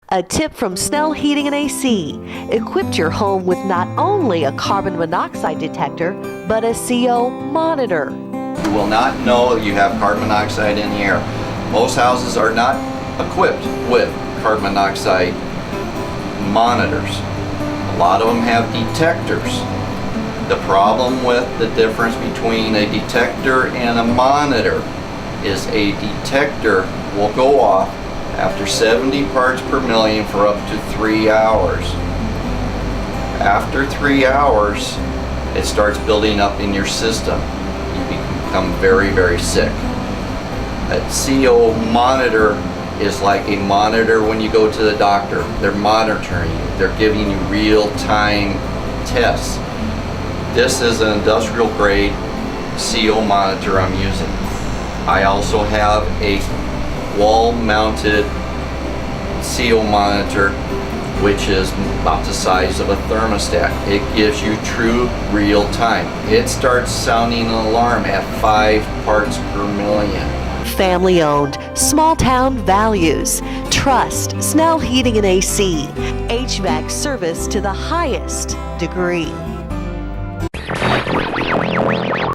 A tip from Snell Heating and AC equipped your home with not only a carbon monoxide detector, but a CO monitor. You will not know you have carbon monoxide in the air. Most houses are not equipped with carbon monoxide monitors. A lot of them have detectors. The problem with the difference between a detector and a monitor is a detector will go off after 70 parts per million for up to 3 hours. After 3 hours, it starts building up in your system. You become very, very sick. A CO monitor is like a monitor when you go to the doctor. They're monitoring you. They're giving you real-time tests. This is an industrial grade CO monitor I'm using. I also have a wall-mounted CO monitor, which is about the size of a thermostat. It gives you true real time. It starts sounding an alarm at 5 parts per million. Family owned, small town values. Trust Snell Heating and AC. HVAC service to the highest degree.